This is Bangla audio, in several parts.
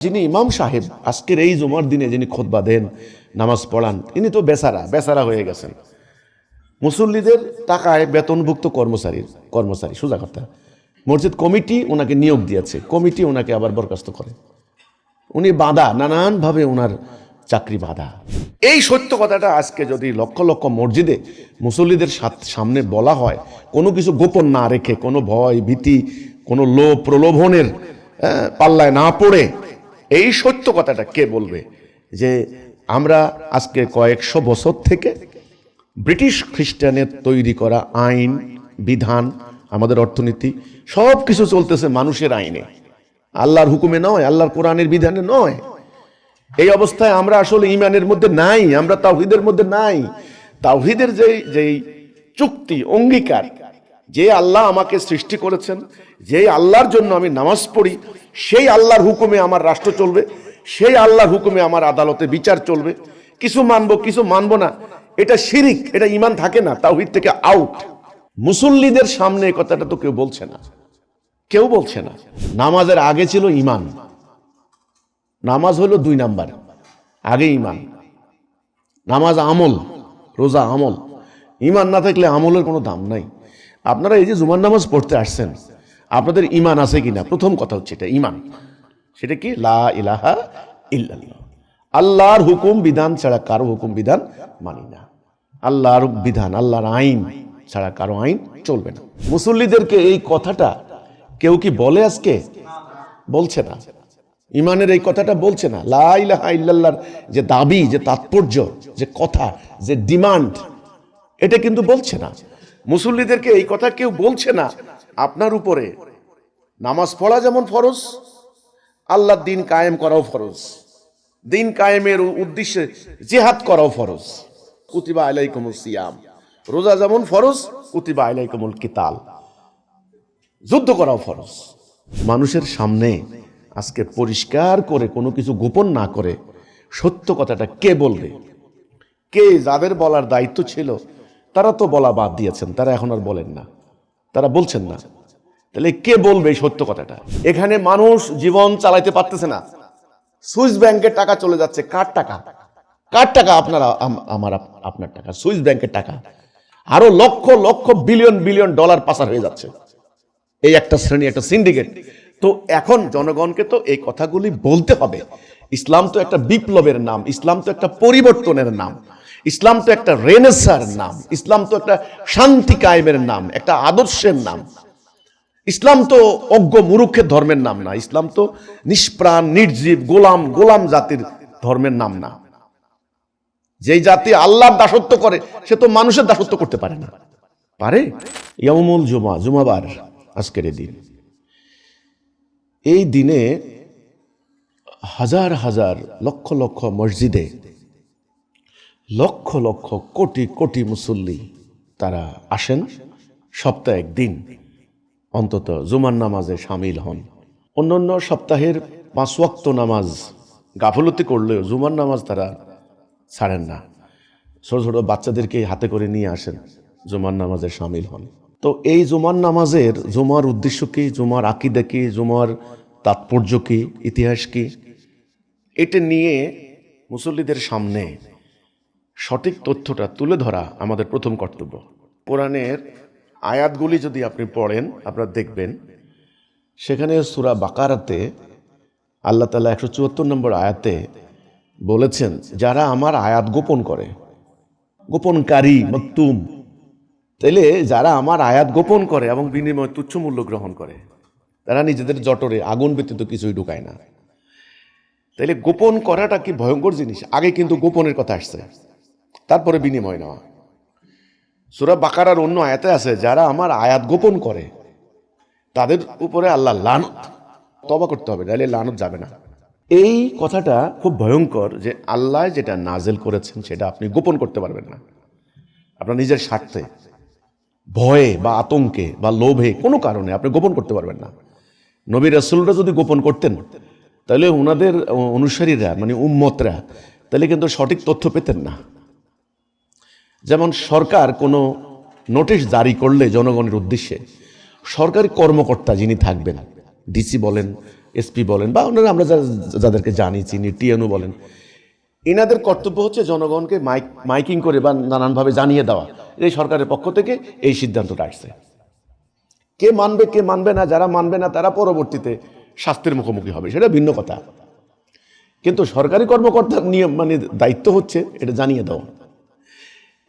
যিনি ইমাম সাহেব আজকের এই জুমার দিনে যিনি খুতবা দেন, নামাজ পড়ান, তিনি তো বেচারা হয়ে গেছেন। মুসল্লিদের টাকায় বেতনভুক্ত কর্মচারী সোজা কথা। মসজিদ কমিটি ওনাকে নিয়োগ দিয়েছে, কমিটি ওনাকে আবার বরখাস্ত করে। উনি বাধা, নানানভাবে ওনার চাকরি বাধা। এই সত্য কথাটা আজকে যদি লক্ষ লক্ষ মসজিদে মুসল্লিদের সামনে বলা হয়, কোনো কিছু গোপন না রেখে, কোনো ভয় ভীতি, কোনো লোভ প্রলোভনের পাল্লায় না পড়ে, এই সত্য কথাটা কে বলবে যে আমরা আজকে কয়েকশো বছর থেকে ব্রিটিশ খ্রিস্টানের তৈরি করা আইন বিধান, আমাদের অর্থনীতি সব কিছু চলতেছে মানুষের আইনে, আল্লাহর হুকুমে নয়, আল্লাহর কোরআনের বিধানে নয়। এই অবস্থায় আমরা আসলে ঈমানের মধ্যে নাই, আমরা তাওহীদের মধ্যে নাই। তাওহীদের যেই চুক্তি অঙ্গীকার, যে আল্লাহ আমাকে সৃষ্টি করেছেন, যেই আল্লাহর জন্য আমি নামাজ পড়ি, সেই আল্লাহর হুকুমে আমার রাষ্ট্র চলবে, সেই আল্লাহর হুকুমে আমার আদালতে বিচার চলবে। কিছু মানবো কিছু মানবো না, এটা শিরিক, এটা ঈমান থাকে না, তাওহীদ থেকে আউট। মুসল্লিদের সামনে এই কথাটা তো কেউ বলছে না, কেউ বলছে না। নামাজের আগে ছিল ঈমান, নামাজ হলো 2 নাম্বার, আগে ঈমান। নামাজ আমল, রোজা আমল, ঈমান না থাকলে আমলের কোনো দাম নাই। আপনারা এই যে জুমার নামাজ পড়তে আসছেন, আপনাদের ঈমান আছে কিনা? প্রথম কথা হচ্ছে এটা ঈমান। সেটা কি? লা ইলাহা ইল্লাল্লাহ। আল্লাহর হুকুম বিধান ছাড়া কারো হুকুম বিধান মানি না। আল্লাহর বিধান, আল্লাহর আইন ছাড়া কারো আইন চলবে না। মুসল্লিদেরকে এই কথাটা কেউ কি বলে? আজকে বলছে না। ঈমানের এই কথাটা বলছে না। লা ইলাহা ইল্লাল্লাহর যে দাবি, যে তাৎপর্য, যে কথা, যে ডিমান্ড, এটা কিন্তু বলছে না। মুসল্লিদেরকে এই কথা কেউ বলছে না। আপনার উপরে নামাজ পড়া যেমন ফরজ, আল্লাহর দ্বীন কায়েম করাও ফরজ, দ্বীন কায়েমের উদ্দেশ্যে জিহাদ করাও ফরজ। কুতিবা আলাইকুমুস সিয়াম, রোজা যেমন ফরজ, কুতিবা আলাইকুমুল কিতাল, যুদ্ধ করাও ফরজ। মানুষের সামনে আজকে পরিষ্কার করে কোনো কিছু গোপন না করে সত্য কথাটা কে বলবে? কে? যাদের বলার দায়িত্ব ছিল তারা তো বলা বাদ দিয়েছেন, তারা এখন আর বলেন না, তারা বলছেন না। তাহলে কে বলবে এই সত্য কথাটা? এখানে মানুষ জীবন চালাইতে পারতেছে না, সুইস ব্যাংকের টাকা চলে যাচ্ছে। কার টাকা? কার টাকা? আপনার টাকা, সুইস ব্যাংকের টাকা। আরো lakh lakh billion billion dollar পাচার হয়ে যাচ্ছে। এই একটা শ্রেণী, একটা সিন্ডিকেট। তো এখন জনগণকে তো এই কথাগুলি বলতে হবে। ইসলাম তো একটা বিপ্লবের নাম, ইসলাম তো একটা পরিবর্তনের নাম, ইসলাম তো একটা রেনেসার নাম, ইসলাম তো একটা শান্তি কায়েমের নাম, একটা আদর্শের নাম। ইসলাম তো অজ্ঞ মূর্খের ধর্মের নাম না, ইসলাম তো নিষ্প্রাণ নির্জীব গোলাম জাতির ধর্মের নাম না। যেই জাতি আল্লাহর দাসত্ব করে সে তো মানুষের দাসত্ব করতে পারে না। পারে? ইয়াউমুল জুমা, জুমাবার, আজকের এই দিন। এই দিনে হাজার হাজার লক্ষ লক্ষ মসজিদে লক্ষ লক্ষ কোটি কোটি মুসল্লি তারা আসেন, সপ্তাহে একদিন অন্তত জুমার নামাজে সামিল হন। অন্যান্য সপ্তাহের 5 ওয়াক্ত নামাজ গাফলতি করলেও জুমার নামাজ তারা ছাড়েন না। ছোট ছোট বাচ্চাদেরকে হাতে করে নিয়ে আসেন, জুমার নামাজে সামিল হন। তো এই জুমার নামাজের, জুমার উদ্দেশ্য কি, জুমার আকীদা কি, জুমার তাৎপর্য কি, ইতিহাস কি, এটা নিয়ে মুসল্লিদের সামনে সঠিক তথ্যটা তুলে ধরা আমাদের প্রথম কর্তব্য। কোরআনের আয়াতগুলি যদি আপনি পড়েন, আপনারা দেখবেন সেখানে সূরা বাকারাতে আল্লাহ তাআলা 174 নম্বর আয়াতে বলেছেন, যারা আমার আয়াত গোপন করে, গোপনকারী মকতুম, তাইলে যারা আমার আয়াত গোপন করে এবং বিনিময়ে তুচ্ছ মূল্য গ্রহণ করে, তারা নিজেদের জটরে আগুন ব্যতীত কিছুই ঢুকায় না। তাইলে গোপন করাটা কি ভয়ঙ্কর জিনিস? আগে কিন্তু গোপনের কথা আসছে, তারপরে বিনিময় নেওয়া। সূরা বাকারার অন্য আয়াতে আছে, যারা আমার আয়াত গোপন করে তাদের উপরে আল্লাহ লানত, তওবা করতে হবে, তাহলে লানত যাবে না। এই কথাটা খুব ভয়ঙ্কর যে আল্লাহ যেটা নাজেল করেছেন সেটা আপনি গোপন করতে পারবেন না। আপনার নিজের স্বার্থে, ভয়ে বা আতঙ্কে বা লোভে কোনো কারণে আপনি গোপন করতে পারবেন না। নবী রাসূলরা যদি গোপন করতেন তাহলে ওনাদের অনুসারীরা, মানে উম্মতরা, তাহলে কিন্তু সঠিক তথ্য পেতেন না। যেমন সরকার কোনো নোটিশ জারি করলে জনগণের উদ্দেশ্যে, সরকারি কর্মকর্তা যিনি থাকবেন, ডিসি বলেন, এসপি বলেন বা ওনারা আমরা যাদেরকে জানি চিনি টিএনও বলেন, এনাদের কর্তব্য হচ্ছে জনগণকে মাইকিং করে বা নানানভাবে জানিয়ে দেওয়া এই সরকারের পক্ষ থেকে এই সিদ্ধান্তটা আসছে। কে মানবে কে মানবে না, যারা মানবে না তারা পরবর্তীতে শাস্তির মুখোমুখি হবে, সেটা ভিন্ন কথা। কিন্তু সরকারি কর্মকর্তার নিয়ম দায়িত্ব হচ্ছে এটা জানিয়ে দেওয়া।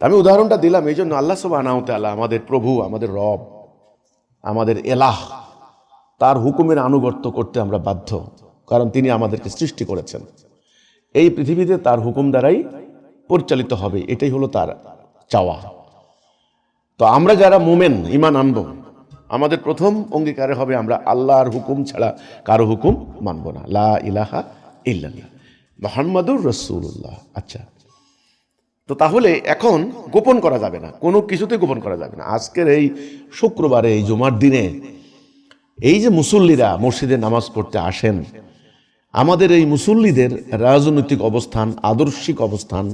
আমি উদাহরণটা দিলাম এই জন্য, আল্লাহ সুবহানাহু ওয়া তাআলা আমাদের প্রভু, আমাদের রব, আমাদের এলাহ, তার হুকুমের আনুগত্য করতে আমরা বাধ্য, কারণ তিনি আমাদেরকে সৃষ্টি করেছেন। এই পৃথিবীতে তার হুকুম দ্বারাই পরিচালিত হবে, এটাই হলো তার চাওয়া। তো আমরা যারা মুমিন ঈমান আনব, আমাদের প্রথম অঙ্গীকারে হবে আমরা আল্লাহর হুকুম ছাড়া কারো হুকুম মানব না। লা ইলাহা ইল্লাল্লাহ মুহাম্মাদুর রাসূলুল্লাহ। আচ্ছা, তো তাহলে এখন গোপন করা যাবে না, কোনো কিছুতে গোপন করা যাবে না। আজকের এই শুক্রবারে, এই জুমার দিনে এই যে মুসল্লিরা মসজিদে নামাজ পড়তে আসেন, আমাদের এই মুসল্লিদের রাজনৈতিক অবস্থান, আদর্শিক অবস্থান,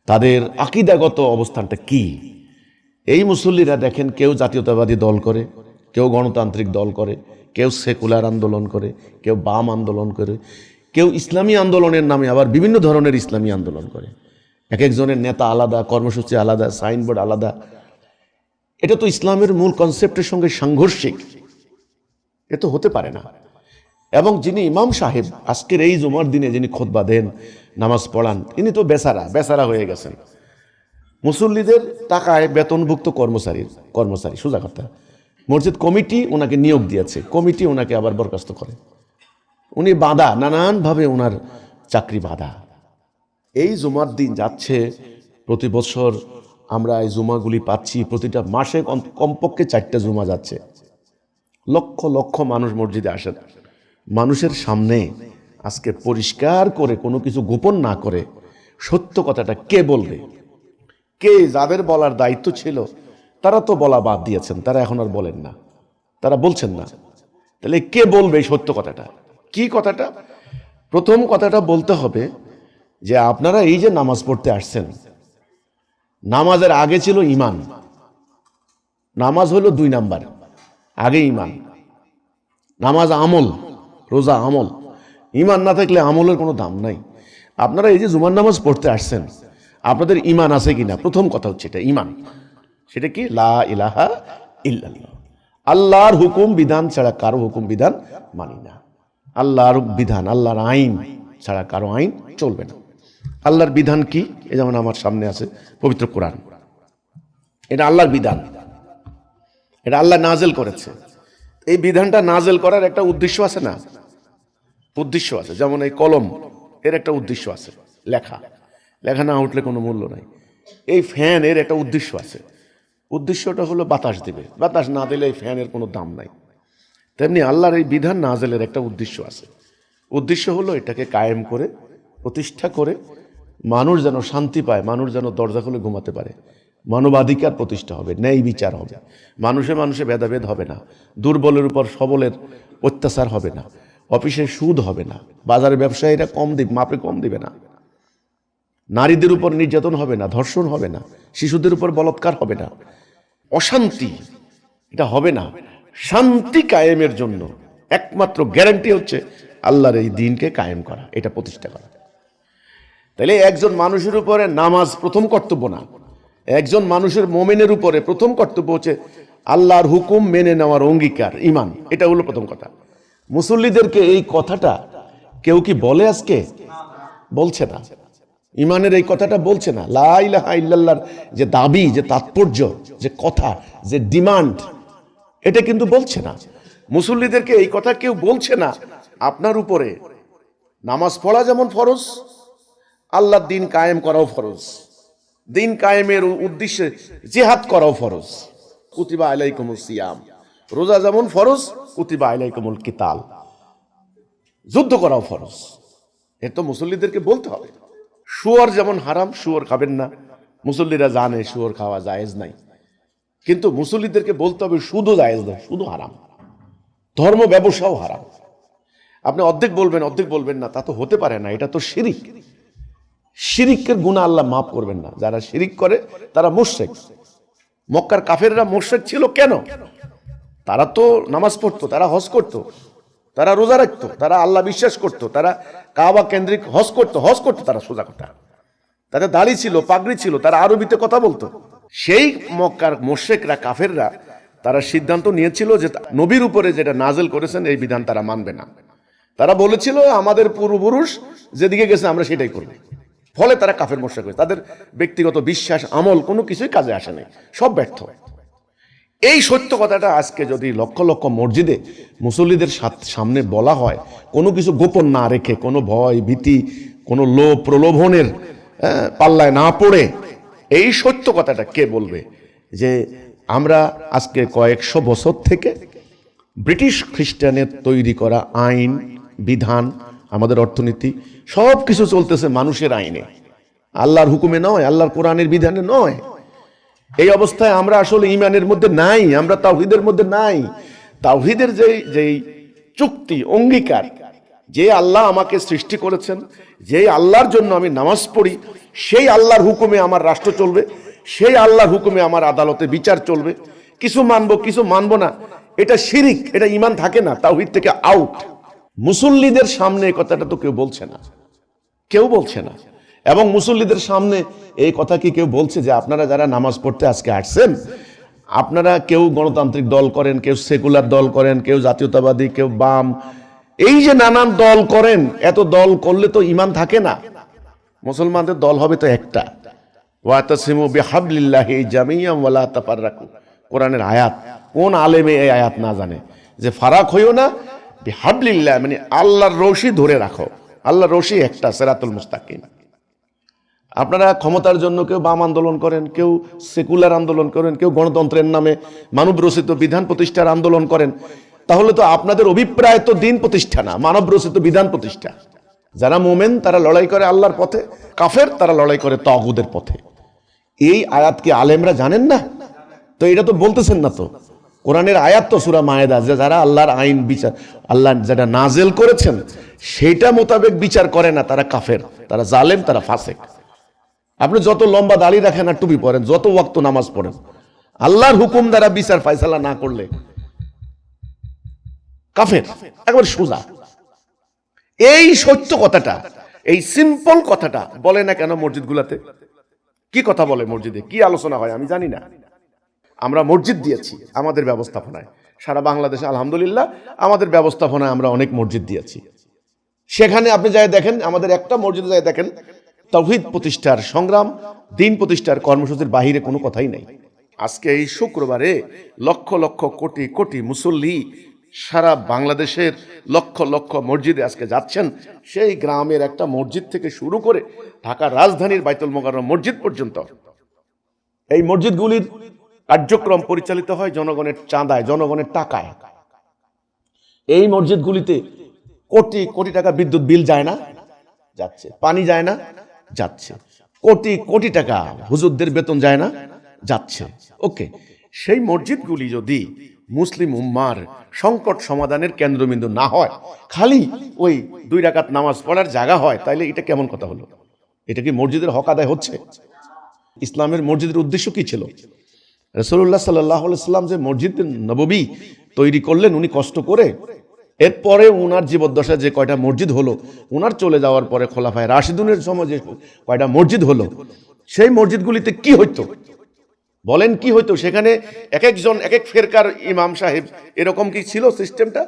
তাদের আকীদাগত অবস্থানটা কি? এই মুসল্লিরা দেখেন, কেউ জাতীয়তাবাদী দল করে, কেউ গণতান্ত্রিক দল করে, কেউ সেকুলার আন্দোলন করে, কেউ বাম আন্দোলন করে, কেউ ইসলামী আন্দোলনের নামে আবার বিভিন্ন ধরনের ইসলামী আন্দোলন করে। এক একজনের নেতা আলাদা, কর্মসূচি আলাদা, সাইনবোর্ড আলাদা। এটা তো ইসলামের মূল কনসেপ্টের সঙ্গে সাংঘর্ষিক, এ তো হতে পারে না। এবং যিনি ইমাম সাহেব আজকের এই জুমার দিনে যিনি খুতবা দেন, নামাজ পড়ান, ইনি তো বেচারা হয়ে গেছেন। মুসল্লিদের টাকায় বেতনভুক্ত কর্মচারী সোজা কথা। মসজিদ কমিটি ওনাকে নিয়োগ দিয়েছে, কমিটি ওনাকে আবার বরখাস্ত করে। উনি বাঁধা, নানানভাবে ওনার চাকরি বাঁধা। এই জুমার দিন যাচ্ছে, প্রতি বছর আমরা এই জুমাগুলি পাচ্ছি, প্রতিটা মাসে কমপক্ষে 4টা জুমা যাচ্ছে। লক্ষ লক্ষ মানুষ মসজিদে আসেন। মানুষের সামনে আজকে পরিষ্কার করে, কোনো কিছু গোপন না করে সত্য কথাটা কে বলবে? কে? যাদের বলার দায়িত্ব ছিল তারা তো বলা বাদ দিয়েছেন, তারা এখন আর বলেন না, তারা বলছেন না। তাহলে কে বলবে এই সত্য কথাটা? কি কথাটা? প্রথম কথাটা বলতে হবে যে আপনারা এই যে নামাজ পড়তে আসছেন, নামাজের আগে ছিল ঈমান। নামাজ হলো 2 নাম্বার, আগে ঈমান। নামাজ আমল, রোজা আমল। ঈমান না থাকলে আমলের কোনো দাম নাই। আপনারা এই যে জুমার নামাজ পড়তে আসছেন, আপনাদের ঈমান আছে কিনা? প্রথম কথা হচ্ছে এটা, ঈমান। সেটা কি? লা ইলাহা ইল্লাল্লাহ। আল্লাহর হুকুম বিধান ছাড়া কারো হুকুম বিধান মানি না। আল্লাহর বিধান, আল্লাহর আইন ছাড়া কারো আইন চলবে না। আল্লাহর বিধান কি? এই যেমন আমার সামনে আছে পবিত্র কোরআন, এটা আল্লাহর বিধান, এটা আল্লাহ নাজেল করেছে। এই বিধানটা নাজেল করার একটা উদ্দেশ্য আছে না? উদ্দেশ্য আছে। যেমন এই কলম, এর একটা উদ্দেশ্য আছে, লেখা না উঠলে কোনো মূল্য নাই। এই ফ্যান, এর একটা উদ্দেশ্য আছে, উদ্দেশ্যটা হলো বাতাস দিবে, বাতাস না দিলে এই ফ্যানের কোনো দাম নাই। তেমনি আল্লাহর এই বিধান নাজেলের একটা উদ্দেশ্য আছে। উদ্দেশ্য হলো এটাকে কায়েম করে, প্রতিষ্ঠা করে মানুষ যেন শান্তি পায়, মানুষ যেন দরজা খুলে ঘুমাতে পারে, মানবাধিকার প্রতিষ্ঠা হবে, ন্যায় বিচার হবে, মানুষে মানুষে ভেদাভেদ হবে না, দুর্বলের উপর সবলের অত্যাচার হবে না, অফিসে সুদ হবে না, বাজারে ব্যবসায়ীরা মাপে কম দিবে না, নারীদের উপর নির্যাতন হবে না, ধর্ষণ হবে না, শিশুদের উপর বলাৎকার হবে না, অশান্তি এটা হবে না। শান্তি কায়েমের জন্য একমাত্র গ্যারান্টি হচ্ছে আল্লাহর এই দ্বীনকে কায়েম করা, এটা প্রতিষ্ঠা করা। তাহলে একজন মানুষের উপরে নামাজ প্রথম কর্তব্য না, একজন মানুষের মুমিনের উপরে প্রথম কর্তব্য হচ্ছে আল্লাহর হুকুম মেনে নেওয়ার অঙ্গীকার, ঈমান। এটা হলো প্রথম কথা। মুসল্লিদেরকে এই কথাটা কেউ কি বলে? আজকে বলছে না, ঈমানের এই কথাটা বলছে না। লা ইলাহা ইল্লাল্লাহর যে দাবি, যে তাৎপর্য, যে কথা, যে ডিমান্ড, এটা কিন্তু বলছে না। মুসল্লিদেরকে এই কথা কেউ বলছে না। আপনার উপরে নামাজ পড়া যেমন ফরজ, আল্লাহর দ্বীন কায়েম করাও ফরজ, দ্বীন কায়েমের উদ্দেশ্যে জিহাদ করাও ফরজ। কুতিবা আলাইকুমুস সিয়াম, রোজা যেমন ফরজ, কুতিবা আলাইকুমুল কিতাল, যুদ্ধ করাও ফরজ। এ তো মুসল্লিদেরকে বলতে হবে। শুয়োর যেমন হারাম, শুয়োর খাবেন না, মুসল্লিরা জানে শুয়োর খাওয়া জায়েজ নাই, কিন্তু মুসল্লিদেরকে বলতে হবে সুদও জায়েজ না, সুদও হারাম, ধর্ম ব্যবসাও হারাম। আপনি অর্ধেক বলবেন না, তা তো হতে পারে না, এটা তো শিরিক। শিরিকের গুনাহ আল্লাহ মাফ করবেন না। যারা শিরিক করে তারা মুশরিক। মক্কার কাফেররা মুশরিক ছিল কেন? তারা তো নামাজ পড়তো, তারা হজ করতো, তারা রোজা রাখতো, তারা আল্লাহ বিশ্বাস করতো, তারা কাবা কেন্দ্রিক হজ করতো তারা, সোজা কথা। তাদের দাড়ি ছিল, পাগড়ি ছিল, তারা আরবিতে কথা বলতো। সেই মক্কার মুশরিকরা, কাফেররা, তারা সিদ্ধান্ত নিয়েছিল যে নবীর উপরে যেটা নাজেল করেছেন এই বিধান তারা মানবে না। তারা বলেছিল আমাদের পূর্বপুরুষ যেদিকে গেছে আমরা সেটাই করব। ফলে তারা কাফের মুশরিক হয়েছে। তাদের ব্যক্তিগত বিশ্বাস, আমল কোনো কিছুই কাজে আসে নাই, সব ব্যর্থ। এই সত্য কথাটা আজকে যদি লক্ষ লক্ষ মসজিদে মুসল্লিদের সামনে বলা হয়, কোনো কিছু গোপন না রেখে, কোনো ভয় ভীতি, কোনো লোভ প্রলোভনের পাল্লায় না পড়ে, এই সত্য কথাটা কে বলবে যে আমরা আজকে কয়েকশো বছর থেকে ব্রিটিশ খ্রিস্টানের তৈরি করা আইন বিধান, আমাদের অর্থনীতি সব কিছু চলতেছে মানুষের আইনে, আল্লাহর হুকুমে নয়, আল্লাহর কোরআনের বিধানে নয়। এই অবস্থায় আমরা আসলে ঈমানের মধ্যে নাই, আমরা তাওহীদের মধ্যে নাই। তাওহীদের যেই চুক্তি, অঙ্গীকার, যে আল্লাহ আমাকে সৃষ্টি করেছেন, যে আল্লাহর জন্য আমি নামাজ পড়ি, সেই আল্লাহর হুকুমে আমার রাষ্ট্র চলবে, সেই আল্লাহর হুকুমে আমার আদালতে বিচার চলবে, কিছু মানবো কিছু মানবো না, এটা শিরিক, এটা ঈমান থাকে না, তাওহীদ থেকে আউট। মুসল্লিদের সামনে এই কথাটা তো কেউ বলছে না, কেউ বলছে না। এবং মুসল্লিদের সামনে এই কথা কি কেউ বলছে যে আপনারা যারা নামাজ পড়তে আজকে আসছেন, আপনারা কেউ গণতান্ত্রিক দল করেন, কেউ সেকুলার দল করেন, কেউ জাতীয়তাবাদী, কেউ বাম, এই যে নানান দল করেন, এত দল করলে তো ঈমান থাকে না। মুসলমানদের দল হবে তো একটা, ওয়াতাসিমু বিহাবলিল্লাহি জামিআন ওয়া লা তাফাররাকু, কোরআনের আয়াত। কোন আলেমে এই আয়াত না জানে যে ফারাক হইও না, বিহাবলিল্লাহ মানে আল্লাহর রশি ধরে রাখো, আল্লাহর রশি একটা, সিরাতুল মুস্তাকিম। আপনারা ক্ষমতার জন্য কেউ বাম আন্দোলন করেন, কেউ সেকুলার আন্দোলন করেন, কেউ গণতন্ত্রের নামে মানব রচিত বিধান প্রতিষ্ঠার আন্দোলন করেন, তাহলে তো আপনাদের অভিপ্রায় তো দিন প্রতিষ্ঠা না, মানব রচিত বিধান প্রতিষ্ঠা। যারা মোমেন তারা লড়াই করে আল্লাহর পথে, কাফের তারা লড়াই করে তাগুদের পথে। এই আয়াত কি আলেমরা জানেন না? তো এটা তো বলতেছেন না তো, কোরআনের আয়াত তো সূরা মায়েদা, যে যারা আল্লাহর আইন বিচার, আল্লাহ যেটা নাজেল করেছেন সেটা মোতাবেক বিচার করে না, তারা কাফের, তারা জালেম, তারা ফাসেক। আপনি যত লম্বা দাড়ি রাখেন আর টুপি পরেন, যত ওয়াক্ত নামাজ পড়েন, আল্লাহর হুকুম দ্বারা বিচার ফায়সালা না করলে কাফের, একবার সোজা। এই সত্য কথাটা, এই সিম্পল কথাটা বলে না কেন মসজিদগুলোতে? কি কথা বলে মসজিদে, কি আলোচনা হয় আমি জানি না। আমরা মসজিদ দিয়েছি আমাদের ব্যবস্থাপনায়, সারা বাংলাদেশে আলহামদুলিল্লাহ আমাদের ব্যবস্থাপনায় আমরা অনেক মসজিদ দিয়েছি। সেখানে আপনি যাই দেখেন, আমাদের একটা মসজিদে যাই দেখেন, তাওহীদ প্রতিষ্ঠার সংগ্রাম, দিন প্রতিষ্ঠার কর্মসূচির বাহিরে কোনো কথাই নাই। আজকে এই শুক্রবারে লক্ষ লক্ষ কোটি কোটি মুসল্লি সারা বাংলাদেশের লক্ষ লক্ষ মসজিদে আজকে যাচ্ছেন। সেই গ্রামের একটা মসজিদ থেকে শুরু করে ঢাকার রাজধানীর বাইতুল মোকাররম মসজিদ পর্যন্ত, এই মসজিদগুলির কার্যক্রম পরিচালিত হয় জনগণের চাঁদায়, জনগণের টাকায়। এই মসজিদগুলিতে কোটি কোটি টাকা বিদ্যুৎ বিল যায় না, যাচ্ছে। পানি যায় না, যাচ্ছে। কোটি কোটি টাকা হুজুরদের বেতন যায় না, যাচ্ছে। ওকে, সেই মসজিদগুলি যদি মুসলিম উম্মার সংকট সমাধানের কেন্দ্রবিন্দু না হয়, খালি ওই 2 রাকাত নামাজ পড়ার জায়গা হয়, তাইলে এটা কেমন কথা হলো? এটা কি মসজিদের হক আদায় হচ্ছে? ইসলামের মসজিদের উদ্দেশ্য কি ছিল? রাসূলুল্লাহ সাল্লাল্লাহু আলাইহি সাল্লাম যে মসজিদ নববী তৈরি করলেন উনি কষ্ট করে, এরপরে উনার জীবদ্দশায় যে কয়টা মসজিদ হলো, উনার চলে যাওয়ার পরে খোলাফায়ে রাশিদুনের সময় যে কয়টা মসজিদ হলো, সেই মসজিদগুলিতে কি হইতো বলেন? কি হইতো? সেখানে এক একজন এক এক ফেরকার ইমাম সাহেব, এরকম কি ছিল সিস্টেমটা?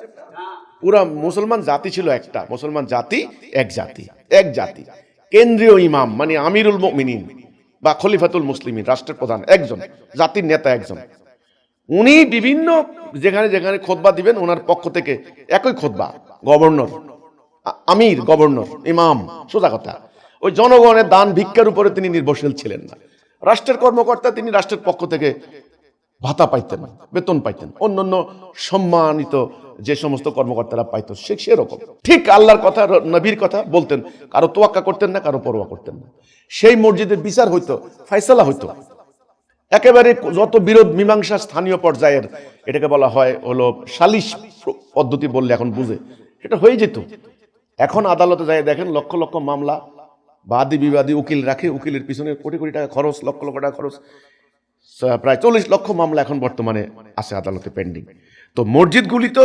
পুরা মুসলমান জাতি ছিল একটা, মুসলমান জাতি এক জাতি, এক জাতি, কেন্দ্রীয় ইমাম মানে আমিরুল মুমিনিন বা খলিফাতুল মুসলিমিন, রাষ্ট্রের প্রধান একজন, জাতির নেতা একজন। উনি বিভিন্ন যেখানে যেখানে খুতবা দিবেন, ওনার পক্ষ থেকে একই খুতবা, গভর্নর, আমির, গভর্নর, ইমাম, সোজা কথা। ওই জনগণের দান ভিক্ষার উপরে তিনি নির্ভরশীল ছিলেন না। রাষ্ট্রের কর্মকর্তা, তিনি রাষ্ট্রের পক্ষ থেকে ভাতা পাইতেন, বেতন পাইতেন, অন্যান্য সম্মানিত যে সমস্ত কর্মকর্তারা পাইত সেরকম। ঠিক আল্লাহর কথা, নবীর কথা বলতেন, কারো তোয়াক্কা করতেন না, কারো পরোয়া করতেন না। সেই মসজিদের বিচার হইতো, ফায়সালা হইতো একেবারে যত বিরোধ মীমাংসা স্থানীয় পর্যায়ের, এটাকে বলা হয় হলো সালিশ পদ্ধতি বললে এখন বুঝে, সেটা হয়ে যেত। এখন আদালতে যায় দেখেন লক্ষ লক্ষ মামলা, বাদী বিবাদী উকিল রাখে, উকিলের পিছনে কোটি কোটি টাকা খরচ, লক্ষ লক্ষ টাকা খরচ। প্রায় 40 লক্ষ মামলা এখন বর্তমানে আছে আদালতে পেন্ডিং। তো মসজিদগুলি তো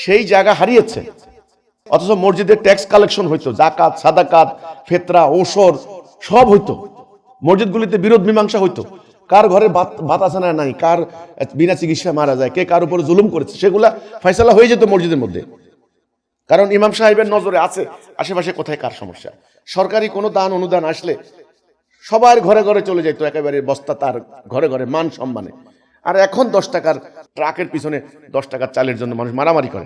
সেই জায়গা হারিয়েছে, অথচ মসজিদের ট্যাক্স কালেকশন হইতো, জাকাত, সাদাকাত, ফেতরা, ওসর সব হইতো। মসজিদগুলিতে বিরোধ মীমাংসা হইতো, কার ঘরে ভাত আছে না নাই, কার বিনা চিকিৎসায় মারা যায়, কে কার উপর জুলুম করেছে, সেগুলা ফয়সালা হয়ে যেত মসজিদের মধ্যে। কারণ ইমাম সাহেবের নজরে আছে আশেপাশে কোথায় কার সমস্যা। সরকারি কোনো দান অনুদান আসলে সবার ঘরে ঘরে চলে যেত একেবারে বস্তা তার ঘরে ঘরে, মান সম্মানে। আর এখন 10 টাকার ট্রাকের পিছনে 10 টাকার চালের জন্য মানুষ মারামারি করে।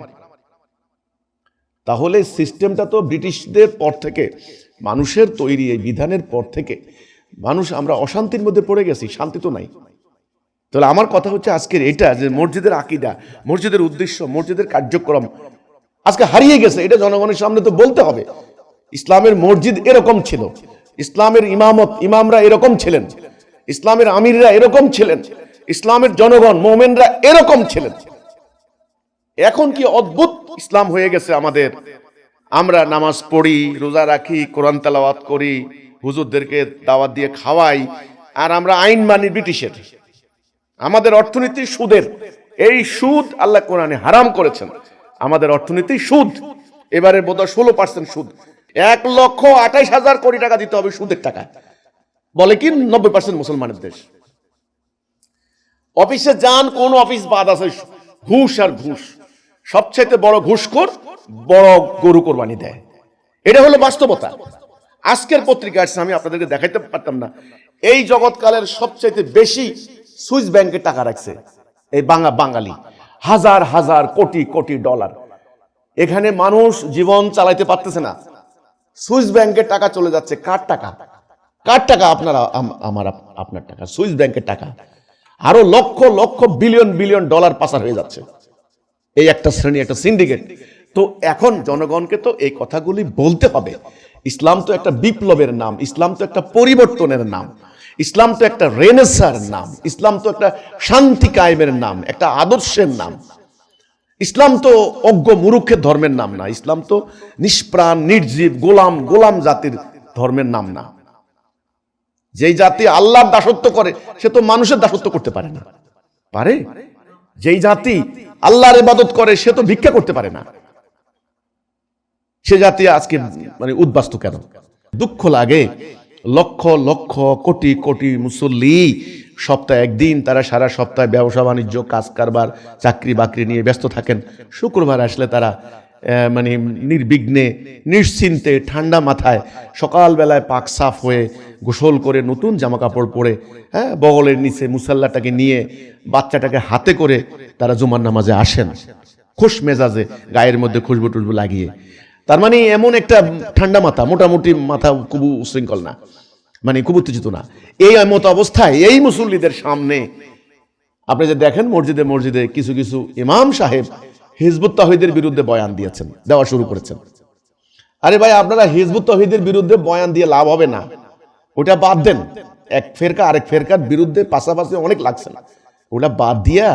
তাহলে সিস্টেমটা তো ব্রিটিশদের পর থেকে, মানুষের তৈরি এই বিধানের পর থেকে মানুষ আমরা অশান্তির মধ্যে পড়ে গেছি, শান্তি তো নাই। তাহলে আমার কথা হচ্ছে আজকের এটা, যে মসজিদের আকীদা, মসজিদের উদ্দেশ্য, মসজিদের কার্যক্রম আজকে হারিয়ে গেছে। এটা জনগণের সামনে তো বলতে হবে। ইসলামের মসজিদ এরকম ছিল, ইসলামের ইমামরা এরকম ছিলেন, ইসলামের আমিররা এরকম ছিলেন, ইসলামের জনগণ মোমেনরা এরকম ছিলেন। এখন কি অদ্ভুত ইসলাম হয়ে গেছে আমাদের। আমরা নামাজ পড়ি, রোজা রাখি, কোরআন তেলাওয়াত করি, হুজুরদেরকে দাওয়াত দিয়ে খাওয়াই, আর আমরা আইন মানি ব্রিটিশের। আমাদের অর্থনীতি সুদের। এই সুদ আল্লাহ কোরআনে হারাম করেছেন। আমাদের অর্থনীতি সুদ। এবারে বোধহয় 16% সুদ। 1,28,000 কোটি টাকা দিতে হবে সুদের টাকা। বলে কি 90% মুসলমানের দেশ। অফিসে যান, কোন অফিস বাদ আছে? ঘুষ আর ঘুষ। সবচাইতে বড় ঘুষখোর বড় গরু কোরবানি দেয়। এটা হলো বাস্তবতা। আজকের পত্রিকা আসছে, আমি আপনাদেরকে দেখাইতে পারতাম না। এই জগৎকালের সবচাইতে বেশি সুইস ব্যাংকে টাকা রাখছে এই বাঙালি, হাজার হাজার কোটি কোটি ডলার। এখানে মানুষ জীবন চালাইতে পারতেছে না। সুইস ব্যাংকে টাকা চলে যাচ্ছে। কার টাকা? কার টাকা? আপনার টাকা, সুইস ব্যাংকের টাকা। আরো lakh lakh billion billion dollar পাচার হয়ে যাচ্ছে। এই একটা শ্রেণী, একটা সিন্ডিকেট। তো এখন জনগণকে তো এই কথাগুলি বলতে হবে। ইসলাম তো একটা বিপ্লবের নাম, ইসলাম তো একটা পরিবর্তনের নাম, ইসলাম তো একটা রেনেসার নাম, ইসলাম তো একটা শান্তি কায়েমের নাম, একটা আদর্শের নাম। ইসলাম তো অজ্ঞ মূর্খের ধর্মের নাম না। ইসলাম তো নিষ্প্রাণ নির্জীব গোলাম জাতির ধর্মের নাম না। যেই জাতি আল্লাহর দাসত্ব করে সে তো মানুষের দাসত্ব করতে পারে না। পারে? যেই জাতি আল্লাহর ইবাদত করে সে তো ভিক্ষা করতে পারে না। সে জাতি আজকে মানে উদ্বাস্তু কেন? দুঃখ লাগে। লক্ষ লক্ষ কোটি কোটি মুসল্লি সপ্তাহে একদিন, তারা সারা সপ্তাহে ব্যবসা বাণিজ্য, কাজ কারবার, চাকরি বাকরি নিয়ে ব্যস্ত থাকেন। শুক্রবার আসলে তারা মানে নির্বিঘ্নে নিশ্চিন্তে ঠান্ডা মাথায় সকালবেলায় পাক সাফ হয়ে গোসল করে নতুন জামা কাপড় পরে, বগলের নিচে মুসাল্লাটাকে নিয়ে বাচ্চাটাকে হাতে করে তারা জুমার নামাজে আসেন খুশ মেজাজে, গায়ের মধ্যে খুশবু টুসবু লাগিয়ে। তার মানে এমন একটা ঠান্ডা মাথা, মোটামুটি মাথা, খুব উশৃঙ্খল না, মানে খুব উত্তেজিত না। এই মতো অবস্থায় এই মুসল্লিদের সামনে আপনি যে দেখেন মসজিদে মসজিদে কিছু কিছু ইমাম সাহেব হিজবুত তাওহীদের বিরুদ্ধে বয়ান দেওয়া শুরু করেছেন। আরে ভাই, আপনারা হিজবুত তাওহীদের বিরুদ্ধে বয়ান দিয়ে লাভ হবে না, ওটা বাদ দেন। এক ফেরকা আরেক ফেরকার বিরুদ্ধে পাশাপাশি অনেক লাগছে না, ওটা বাদ দিয়া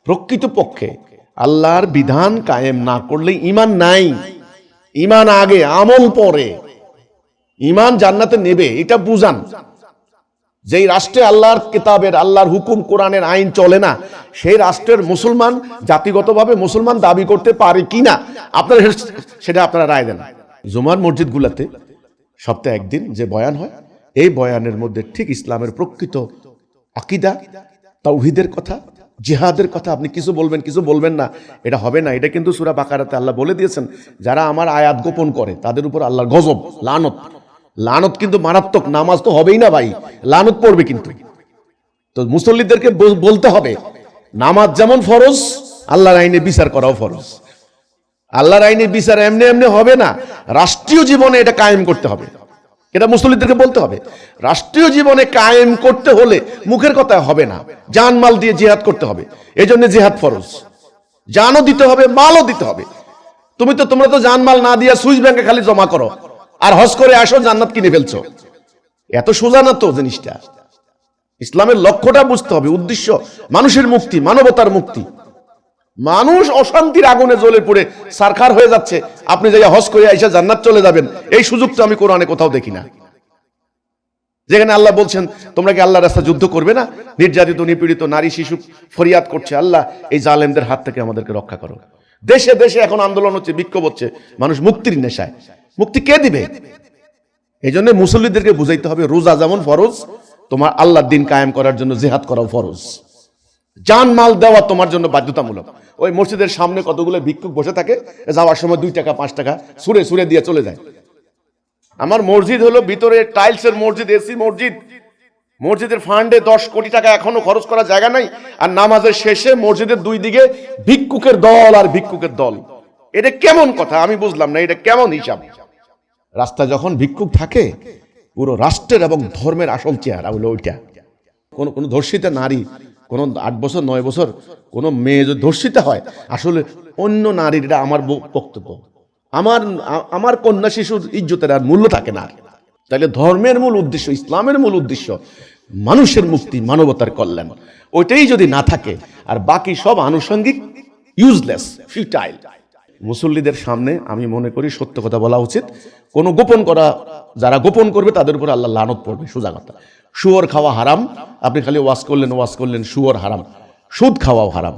প্রকৃতপক্ষে আল্লাহর বিধান কায়েম না করলে ঈমান নাই। ঈমান আগে, আমল পরে। ঈমান জান্নাতে নেবে এটা বুঝান। যেই রাষ্ট্রে আল্লাহর কিতাবের, আল্লাহর হুকুম, কোরআনের আইন চলে না, সেই রাষ্ট্রের মুসলমান জাতিগতভাবে মুসলমান দাবি করতে পারে কিনা আপনারা সেটা আপনারা রায় দেন। জুমার মসজিদগুলোতে সপ্তাহে একদিন যে বয়ান হয়, এই বয়ানের মধ্যে ঠিক ইসলামের প্রকৃত আকীদা, তাওহীদের কথা, জিহাদের কথা আপনি কিছু বলবেন, কিছু বলবেন না, এটা হবে না। এটা কিন্তু সূরা বাকারাতে আল্লাহ বলে দিয়েছেন, যারা আমার আয়াত গোপন করে তাদের উপর আল্লাহর গজব, লানত। লানত কিন্তু মারাত্মক। নামাজ তো হবেই না ভাই, লানত পড়বে কিন্তু। তো মুসল্লিদেরকে বলতে হবে নামাজ যেমন ফরজ, আল্লাহর আইনে বিচার করাও ফরজ। আল্লাহর আইনে বিচার এমনি এমনি হবে না, রাষ্ট্রীয় জীবনে এটা কায়েম করতে হবে। এটা মুসল্লিদেরকে বলতে হবে। রাষ্ট্রীয় জীবনে কায়েম করতে হলে মুখের কথা হবে না, জানমাল দিয়ে জিহাদ করতে হবে। এই জন্য জিহাদ ফরজ। জানও দিতে হবে, মালও দিতে হবে। তোমরা তো জানমাল না দিয়া সুইস ব্যাংকে খালি জমা করো আর হজ করে আসো, জান্নাত কিনে ফেলছো। এত সোজা না তো জিনিসটা। ইসলামের লক্ষ্যটা বুঝতে হবে, উদ্দেশ্য মানুষের মুক্তি, মানবতার মুক্তি। মানুষ অশান্তির আগুনে জ্বলে পড়ে সারখার হয়ে যাচ্ছে, আপনি যাইয়া হজ করে আইসা জান্নাত চলে যাবেন, এই সুযোগ তো আমি কোরআনে কোথাও দেখি না। যেখানে আল্লাহ বলছেন তোমরা কি আল্লাহর রাস্তায় যুদ্ধ করবে না? নির্যাতিত নিপীড়িত নারী শিশু ফরিয়াদ করছে, আল্লাহ এই জালেমদের হাত থেকে আমাদেরকে রক্ষা করো। দেশে দেশে এখন আন্দোলন হচ্ছে, বিক্ষোভ হচ্ছে, মানুষ মুক্তির নেশায়। মুক্তি কে দিবে? এই জন্য মুসল্লিদেরকে বুঝাইতে হবে রোজা যেমন ফরজ, তোমার আল্লাহর দিন কায়েম করার জন্য জিহাদ করাও ফরজ। জান মাল দেওয়া তোমার জন্য বাধ্যতামূলক। ওই মসজিদের সামনে কতগুলো ভিক্ষুক বসে থাকে, যাওয়ার সময় 2 টাকা 5 টাকা সুরে সুরে দিয়ে চলে যায়। আমার মসজিদ হলো ভিতরে টাইলসের মসজিদ, এসি মসজিদ, মসজিদের ফান্ডে 10 কোটি টাকা এখনো খরচ করার জায়গা নাই, আর নামাজের শেষে মসজিদের 2 দিকে ভিক্ষুকের দল আর ভিক্ষুকের দল। এটা কেমন কথা? আমি বুঝলাম না, এটা কেমন হিসাব? রাস্তায় যখন ভিক্ষুক থাকে, পুরো রাষ্ট্রের এবং ধর্মের আসল চেহারা হলো ওইটা। কোন ধর্ষিতা নারী, কোন 8 বছর 9 বছর কোন মেয়ে যদি ধর্ষিতা হয়, আসলে অন্য নারীর, এটা আমার বক্তব্য, আমার কন্যা শিশুর ইজ্জতের আর মূল্য থাকে না। তাহলে ধর্মের মূল উদ্দেশ্য, ইসলামের মূল উদ্দেশ্য মানুষের মুক্তি, মানবতার কল্যাণ, ওইটাই যদি না থাকে, আর বাকি সব আনুষঙ্গিক, ইউজলেস, ফিউটাইল। মুসল্লিদের সামনে আমি মনে করি সত্য কথা বলা উচিত। কোনো গোপন করা, যারা গোপন করবে তাদের উপর আল্লাহ লানত পড়বে, সোজা কথা। শুয়োর খাওয়া হারাম, আপনি খালি ওয়াজ করলেন শুয়োর হারাম, সুদ খাওয়াও হারাম,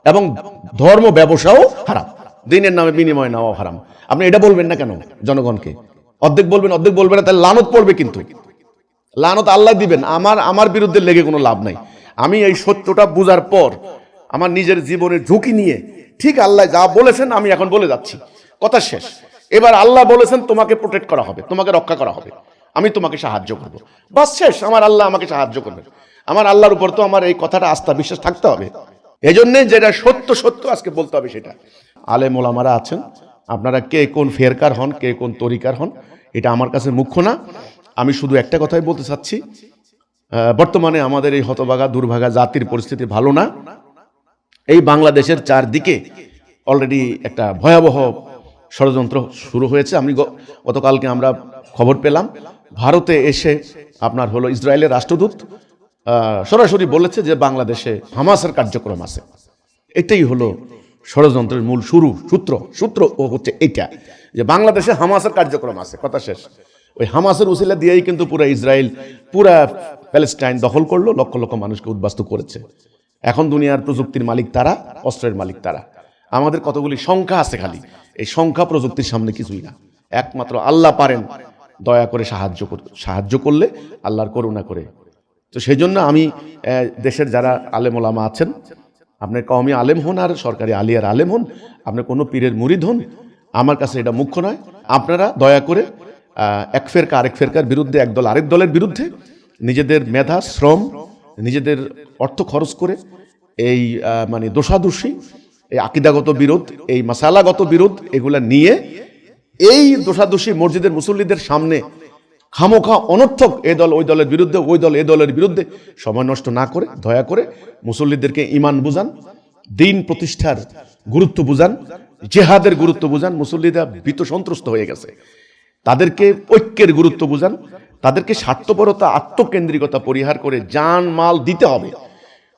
এবং ধর্ম ব্যবসাও হারাম, দিনের নামে বিনিময় নেওয়াও হারাম। আপনি এটা বলবেন না কেন জনগণকে? অর্ধেক বলবেন না, তাহলে লানত পড়বে। কিন্তু লানত আল্লাহ দিবেন, আমার বিরুদ্ধে লেগে কোনো লাভ নাই। আমি এই সত্যটা বুঝার পর আমার নিজের জীবনের ঝুঁকি নিয়ে, ঠিক আল্লাহ যা বলেছেন আমি এখন বলে যাচ্ছি, কথা শেষ। এবার আল্লাহ বলেছেন তোমাকে প্রোটেক্ট করা হবে, তোমাকে রক্ষা করা হবে, আমি তোমাকে সাহায্য করব, বাস শেষ। আমার আল্লাহ আমাকে সাহায্য করবে। আমার আল্লাহর উপর তো আমার এই কথাটা আস্থা বিশ্বাস থাকতে হবে। এই জন্যে যেটা সত্য সত্য আজকে বলতে হবে সেটা। আলেম ওলামারা আছেন, আপনারা কে কোন ফেরকার হন, কে কোন তরিকার হন, এটা আমার কাছে মুখ্য না। আমি শুধু একটা কথাই বলতে চাচ্ছি, বর্তমানে আমাদের এই হতভাগা দুর্ভাগা জাতির পরিস্থিতি ভালো না। এই বাংলাদেশের চারদিকে অলরেডি একটা ভয়াবহ ষড়যন্ত্র শুরু হয়েছে। গতকালকে আমরা খবর পেলাম, ভারতে এসে আপনার হলো ইসরায়েলের রাষ্ট্রদূত সরাসরি বলেছে যে বাংলাদেশে হামাসের কার্যক্রম আছে। এটাই হলো ষড়যন্ত্রের মূল সূত্র হচ্ছে এইটা, যে বাংলাদেশে হামাসের কার্যক্রম আছে, কথা শেষ। ওই হামাসের উসিলা দিয়েই কিন্তু পুরা ইসরায়েল, পুরা প্যালেস্টাইন দখল করলো, লক্ষ লক্ষ মানুষকে উদ্বাস্তু করেছে। এখন দুনিয়ার প্রযুক্তির মালিক তারা, অস্ত্রের মালিক তারা। আমাদের কতগুলি সংখ্যা আছে, খালি এই সংখ্যা প্রযুক্তির সামনে কিছুই না। একমাত্র আল্লাহ পারেন দয়া করে সাহায্য করলে, আল্লাহর করুণা করে। তো সেই জন্য আমি দেশের যারা আলেম ওলামা আছেন, আপনার কওমি আলেম হন আর সরকারি আলিয়ার আলেম হন, আপনি কোনো পীরের মুরিদ হন, আমার কাছে এটা মুখ্য নয়। আপনারা দয়া করে এক ফেরকা আরেক ফেরকার বিরুদ্ধে, একদল আরেক দলের বিরুদ্ধে নিজেদের মেধা, শ্রম, নিজেদের অর্থ খরচ করে এই দোষাদোষী, এই আকিদাগত বিরোধ, এই মাসালাগত বিরোধ, এগুলা নিয়ে এই দোষাদোষী মসজিদের মুসল্লিদের সামনে খামোখা অনর্থক এ দল ওই দলের বিরুদ্ধে, ওই দল এ দলের বিরুদ্ধে সময় নষ্ট না করে দয়া করে মুসল্লিদেরকে ঈমান বুঝান, দিন প্রতিষ্ঠার গুরুত্ব বুঝান, জিহাদের গুরুত্ব বুঝান। মুসল্লিরা ভীত সন্ত্রস্ত হয়ে গেছে, তাদেরকে ঐক্যের গুরুত্ব বুঝান, তাদেরকে স্বার্থপরতা, আত্মকেন্দ্রিকতা পরিহার করে জান মাল দিতে হবে।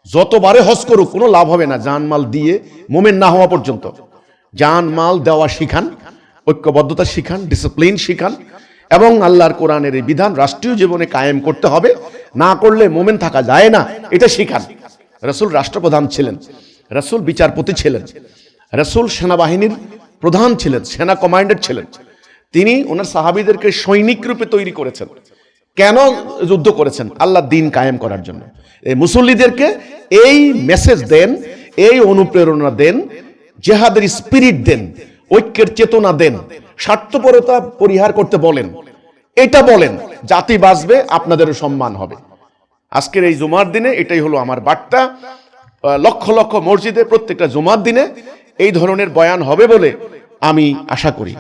যতবারে হজ করুক কোনো লাভ হবে না জান মাল দিয়ে মোমেন না হওয়া পর্যন্ত। জান মাল দেওয়া শিখান, ঐক্যবদ্ধতা শিখান, ডিসিপ্লিন শিখান, এবং আল্লাহর কোরআনের এই বিধান রাষ্ট্রীয় জীবনে কায়েম করতে হবে। না করলে মোমেন থাকা যায় না, এটা শিখান। রাসূল রাষ্ট্রপ্রধান ছিলেন, রাসূল বিচারপতি ছিলেন, রাসূল সেনাবাহিনীর প্রধান ছিলেন, সেনা কমান্ডার ছিলেন। তিনি ওনার সাহাবীদেরকে সৈনিক রূপে তৈরি করেছেন। কেন যুদ্ধ করেছেন? আল্লাহর দ্বীন কায়েম করার জন্য। এই মুসল্লিদেরকে এই মেসেজ দেন, এই অনুপ্রেরণা দেন, জিহাদের স্পিরিট দেন, ঐক্যের চেতনা দেন, স্বার্থপরতা পরিহার করতে বলেন। এটা বলেন, জাতি বাঁচবে, আপনাদেরও সম্মান হবে। আজকের এই জুমার দিনে এটাই হলো আমার বার্তা। লক্ষ লক্ষ মসজিদে প্রত্যেকটা জুমার দিনে এই ধরনের বয়ান হবে বলে আমি আশা করি।